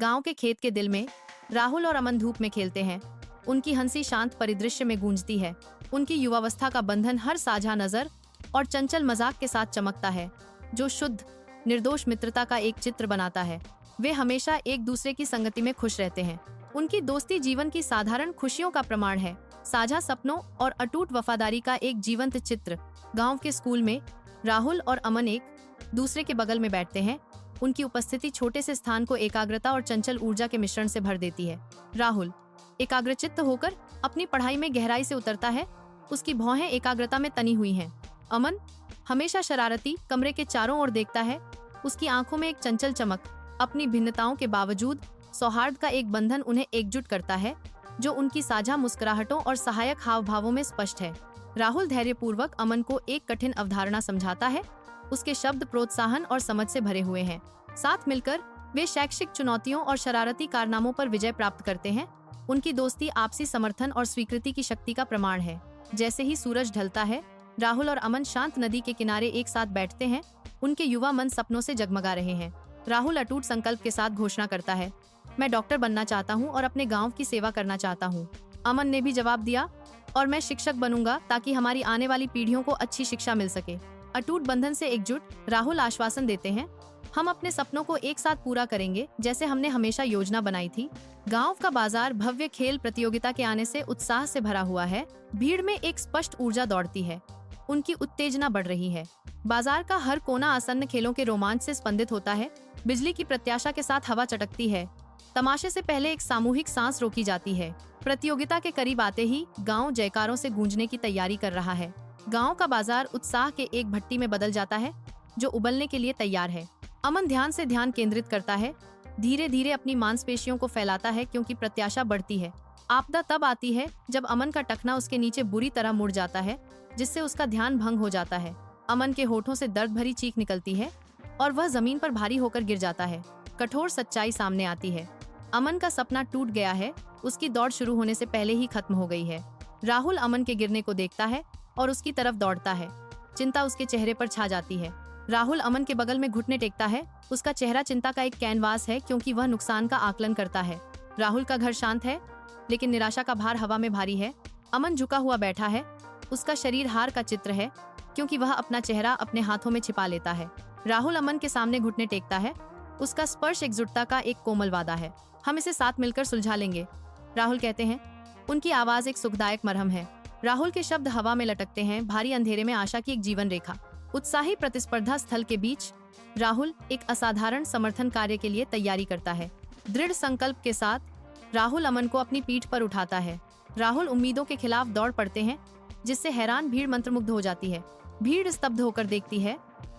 गांव के खेत के दिल में राहुल और अमन धूप में खेलते हैं। उनकी हंसी शांत परिदृश्य में गूंजती है। उनकी युवावस्था का बंधन हर साझा नजर और चंचल मजाक के साथ चमकता है, जो शुद्ध निर्दोष मित्रता का एक चित्र बनाता है। वे हमेशा एक दूसरे की संगति में खुश रहते हैं। उनकी दोस्ती जीवन की साधारण खुशियों का प्रमाण है, साझा सपनों और अटूट वफादारी का एक जीवंत चित्र। गांव के स्कूल में राहुल और अमन एक दूसरे के बगल में बैठते हैं। उनकी उपस्थिति छोटे से स्थान को एकाग्रता और चंचल ऊर्जा के मिश्रण से भर देती है। राहुल एकाग्रचित्त होकर अपनी पढ़ाई में गहराई से उतरता है। उसकी भौहें एकाग्रता में तनी हुई हैं। अमन हमेशा शरारती, कमरे के चारों ओर देखता है। उसकी आंखों में एक चंचल चमक। अपनी भिन्नताओं के बावजूद सौहार्द का एक बंधन उन्हें एकजुट करता है, जो उनकी साझा मुस्कुराहटों और सहायक हाव भावों में स्पष्ट है। राहुल धैर्यपूर्वक अमन को एक कठिन अवधारणा समझाता है। उसके शब्द प्रोत्साहन और समझ से भरे हुए हैं। साथ मिलकर वे शैक्षिक चुनौतियों और शरारती कारनामों पर विजय प्राप्त करते हैं। उनकी दोस्ती आपसी समर्थन और स्वीकृति की शक्ति का प्रमाण है। जैसे ही सूरज ढलता है, राहुल और अमन शांत नदी के किनारे एक साथ बैठते हैं। उनके युवा मन सपनों से जगमगा रहे हैं। राहुल अटूट संकल्प के साथ घोषणा करता है, मैं डॉक्टर बनना चाहता हूँ और अपने गाँव की सेवा करना चाहता हूँ। अमन ने भी जवाब दिया, और मैं शिक्षक बनूंगा ताकि हमारी आने वाली पीढ़ियों को अच्छी शिक्षा मिल सके। अटूट बंधन से एकजुट राहुल आश्वासन देते हैं, हम अपने सपनों को एक साथ पूरा करेंगे, जैसे हमने हमेशा योजना बनाई थी। गांव का बाजार भव्य खेल प्रतियोगिता के आने से उत्साह से भरा हुआ है। भीड़ में एक स्पष्ट ऊर्जा दौड़ती है। उनकी उत्तेजना बढ़ रही है। बाजार का हर कोना आसन्न खेलों के रोमांच से स्पंदित होता है। बिजली की प्रत्याशा के साथ हवा चटकती है। तमाशे से पहले एक सामूहिक सांस रोकी जाती है। प्रतियोगिता के करीब आते ही गांव जयकारों से गूंजने की तैयारी कर रहा है। गांव का बाजार उत्साह के एक भट्टी में बदल जाता है, जो उबलने के लिए तैयार है। अमन ध्यान से ध्यान केंद्रित करता है। धीरे धीरे अपनी मांसपेशियों को फैलाता है, क्योंकि प्रत्याशा बढ़ती है। आपदा तब आती है जब अमन का टखना उसके नीचे बुरी तरह मुड़ जाता है, जिससे उसका ध्यान भंग हो जाता है। अमन के होठों से दर्द भरी चीख निकलती है और वह जमीन पर भारी होकर गिर जाता है। कठोर सच्चाई सामने आती है। अमन का सपना टूट गया है। उसकी दौड़ शुरू होने से पहले ही खत्म हो गई है। राहुल अमन के गिरने को देखता है और उसकी तरफ दौड़ता है। चिंता उसके चेहरे पर छा जाती है। राहुल अमन के बगल में घुटने टेकता है। उसका चेहरा चिंता का एक कैनवास है, क्योंकि वह नुकसान का आकलन करता है। राहुल का घर शांत है, लेकिन निराशा का भार हवा में भारी है। अमन झुका हुआ बैठा है। उसका शरीर हार का चित्र है, क्योंकि वह अपना चेहरा अपने हाथों में छिपा लेता है। राहुल अमन के सामने घुटने टेकता है। उसका स्पर्श एकजुटता का एक कोमल वादा है। हम इसे साथ मिलकर सुलझा लेंगे, राहुल कहते हैं। उनकी आवाज एक सुखदायक मरहम है। राहुल के शब्द हवा में लटकते हैं, भारी अंधेरे में आशा की एक जीवन रेखा। उत्साही प्रतिस्पर्धा स्थल के बीच राहुल एक असाधारण समर्थन कार्य के लिए तैयारी करता है। दृढ़ संकल्प के साथ राहुल अमन को अपनी पीठ पर उठाता है। राहुल उम्मीदों के खिलाफ दौड़ पड़ते हैं, जिससे हैरान भीड़ मंत्रमुग्ध हो जाती है। भीड़ स्तब्ध होकर देखती है।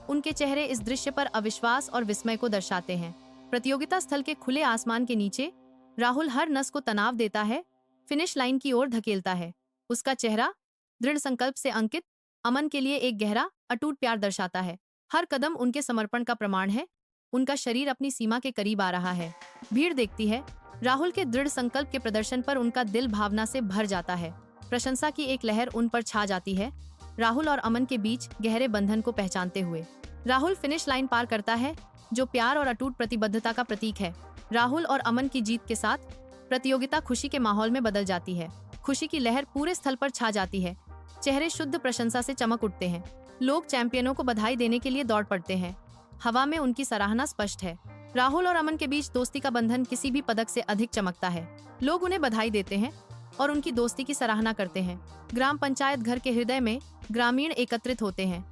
उनके चेहरे इस दृश्य पर अविश्वास और विस्मय को दर्शाते हैं। प्रतियोगिता स्थल के खुले आसमान के नीचे राहुल हर नस को तनाव देता है, फिनिश लाइन की ओर धकेलता है। उसका चेहरा दृढ़ संकल्प से अंकित अमन के लिए एक गहरा अटूट प्यार दर्शाता है। हर कदम उनके समर्पण का प्रमाण है। उनका शरीर अपनी सीमा के करीब आ रहा है। भीड़ देखती है। राहुल के दृढ़ संकल्प के प्रदर्शन पर उनका दिल भावना से भर जाता है। प्रशंसा की एक लहर उन पर छा जाती है। राहुल और अमन के बीच गहरे बंधन को पहचानते हुए राहुल फिनिश लाइन पार करता है, जो प्यार और अटूट प्रतिबद्धता का प्रतीक है। राहुल और अमन की जीत के साथ प्रतियोगिता खुशी के माहौल में बदल जाती है। खुशी की लहर पूरे स्थल पर छा जाती है। चेहरे शुद्ध प्रशंसा से चमक उठते हैं। लोग चैंपियनों को बधाई देने के लिए दौड़ पड़ते हैं। हवा में उनकी सराहना स्पष्ट है। राहुल और अमन के बीच दोस्ती का बंधन किसी भी पदक से अधिक चमकता है। लोग उन्हें बधाई देते हैं और उनकी दोस्ती की सराहना करते हैं। ग्राम पंचायत घर के हृदय में ग्रामीण एकत्रित होते हैं।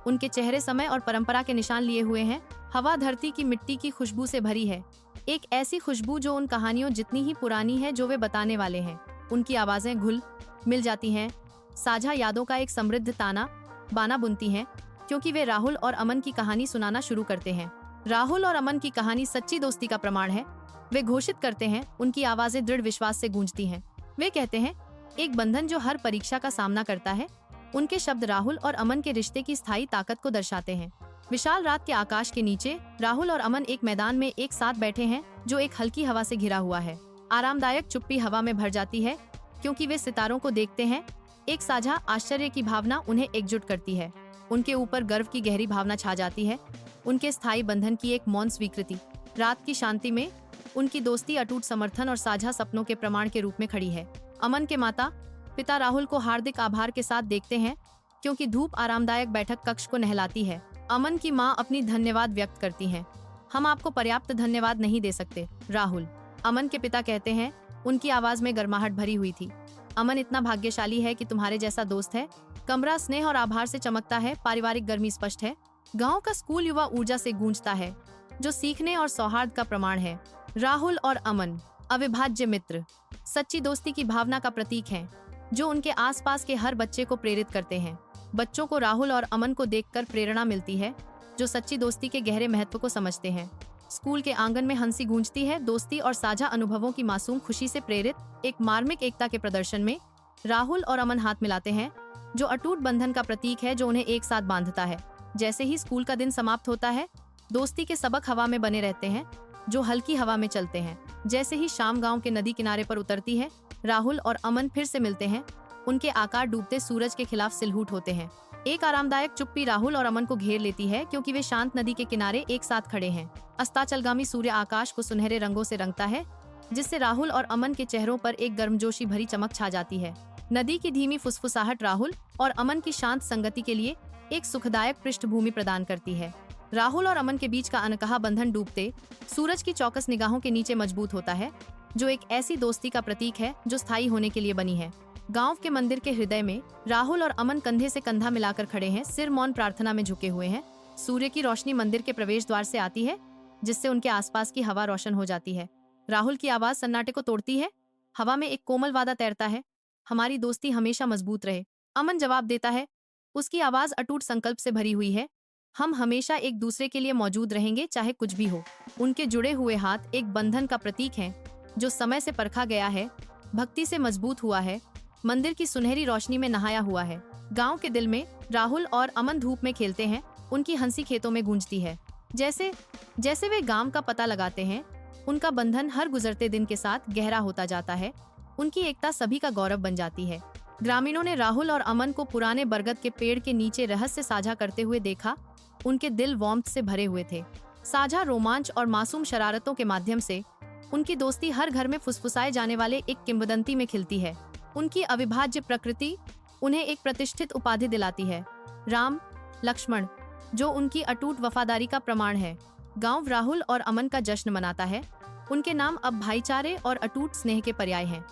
उनके चेहरे समय और परंपरा के निशान लिए हुए हैं। हवा धरती की मिट्टी की खुशबू से भरी है, एक ऐसी खुशबू जो उन कहानियों जितनी ही पुरानी है जो वे बताने वाले हैं। उनकी आवाजें घुल मिल जाती हैं, साझा यादों का एक समृद्ध ताना बाना बुनती हैं, क्योंकि वे राहुल और अमन की कहानी सुनाना शुरू करते हैं। राहुल और अमन की कहानी सच्ची दोस्ती का प्रमाण है। वे घोषित करते हैं। उनकी आवाजें दृढ़ विश्वास से गूंजती हैं। वे कहते हैं, एक बंधन जो हर परीक्षा का सामना करता है। उनके शब्द राहुल और अमन के रिश्ते की स्थायी ताकत को दर्शाते हैं। विशाल रात के आकाश के नीचे राहुल और अमन एक मैदान में एक साथ बैठे हैं, जो एक हल्की हवा से घिरा हुआ है। आरामदायक चुप्पी हवा में भर जाती है, क्योंकि वे सितारों को देखते हैं। एक साझा आश्चर्य की भावना उन्हें एकजुट करती है। उनके ऊपर गर्व की गहरी भावना छा जाती है। उनके स्थायी बंधन की एक मौन स्वीकृति। रात की शांति में उनकी दोस्ती अटूट समर्थन और साझा सपनों के प्रमाण के रूप में खड़ी है। अमन के माता पिता राहुल को हार्दिक आभार के साथ देखते हैं क्योंकि धूप आरामदायक बैठक कक्ष को नहलाती है। अमन की मां अपनी धन्यवाद व्यक्त करती हैं। हम आपको पर्याप्त धन्यवाद नहीं दे सकते, राहुल, अमन के पिता कहते हैं। उनकी आवाज में गर्माहट भरी हुई थी। अमन इतना भाग्यशाली है कि तुम्हारे जैसा दोस्त है। कमरा स्नेह और आभार से चमकता है, पारिवारिक गर्मी स्पष्ट है। गांव का स्कूल युवा ऊर्जा से गूंजता है, जो सीखने और सौहार्द का प्रमाण है। राहुल और अमन अविभाज्य मित्र, सच्ची दोस्ती की भावना का प्रतीक हैं, जो उनके आसपास के हर बच्चे को प्रेरित करते हैं। बच्चों को राहुल और अमन को देखकर प्रेरणा मिलती है, जो सच्ची दोस्ती के गहरे महत्व को समझते हैं। स्कूल के आंगन में हंसी गूंजती है, दोस्ती और साझा अनुभवों की मासूम खुशी से प्रेरित एक मार्मिक एकता के प्रदर्शन में राहुल और अमन हाथ मिलाते हैं, जो अटूट बंधन का प्रतीक है जो उन्हें एक साथ बांधता है। जैसे ही स्कूल का दिन समाप्त होता है, दोस्ती के सबक हवा में बने रहते हैं, जो हल्की हवा में चलते हैं। जैसे ही शाम गांव के नदी किनारे पर उतरती है, राहुल और अमन फिर से मिलते हैं। उनके आकार डूबते सूरज के खिलाफ सिलहूट होते हैं। एक आरामदायक चुप्पी राहुल और अमन को घेर लेती है क्योंकि वे शांत नदी के किनारे एक साथ खड़े हैं। अस्ताचलगामी सूर्य आकाश को सुनहरे रंगों से रंगता है, जिससे राहुल और अमन के चेहरों पर एक गर्मजोशी भरी चमक छा जाती है। नदी की धीमी फुसफुसाहट राहुल और अमन की शांत संगति के लिए एक सुखदायक पृष्ठभूमि प्रदान करती है। राहुल और अमन के बीच का अनकहा बंधन डूबते सूरज की चौकस निगाहों के नीचे मजबूत होता है, जो एक ऐसी दोस्ती का प्रतीक है जो स्थायी होने के लिए बनी है। गांव के मंदिर के हृदय में राहुल और अमन कंधे से कंधा मिलाकर खड़े हैं, सिर मौन प्रार्थना में झुके हुए हैं। सूर्य की रोशनी मंदिर के प्रवेश द्वार से आती है, जिससे उनके आसपास की हवा रोशन हो जाती है। राहुल की आवाज सन्नाटे को तोड़ती है। हवा में एक कोमल वादा तैरता है, हमारी दोस्ती हमेशा मजबूत रहे। अमन जवाब देता है, उसकी आवाज अटूट संकल्प से भरी हुई है, हम हमेशा एक दूसरे के लिए मौजूद रहेंगे, चाहे कुछ भी हो। उनके जुड़े हुए हाथ एक बंधन का प्रतीक हैं, जो समय से परखा गया है, भक्ति से मजबूत हुआ है, मंदिर की सुनहरी रोशनी में नहाया हुआ है। गांव के दिल में राहुल और अमन धूप में खेलते हैं, उनकी हंसी खेतों में गूंजती है। जैसे जैसे वे गांव का पता लगाते हैं, उनका बंधन हर गुजरते दिन के साथ गहरा होता जाता है। उनकी एकता सभी का गौरव बन जाती है। ग्रामीणों ने राहुल और अमन को पुराने बरगद के पेड़ के नीचे रहस्य साझा करते हुए देखा। उनके दिल वार्मथ से भरे हुए थे। साझा रोमांच और मासूम शरारतों के माध्यम से उनकी दोस्ती हर घर में फुसफुसाए जाने वाले एक किंवदंती में खिलती है। उनकी अविभाज्य प्रकृति उन्हें एक प्रतिष्ठित उपाधि दिलाती है, राम लक्ष्मण, जो उनकी अटूट वफादारी का प्रमाण है। गांव राहुल और अमन का जश्न मनाता है। उनके नाम अब भाईचारे और अटूट स्नेह के पर्याय हैं।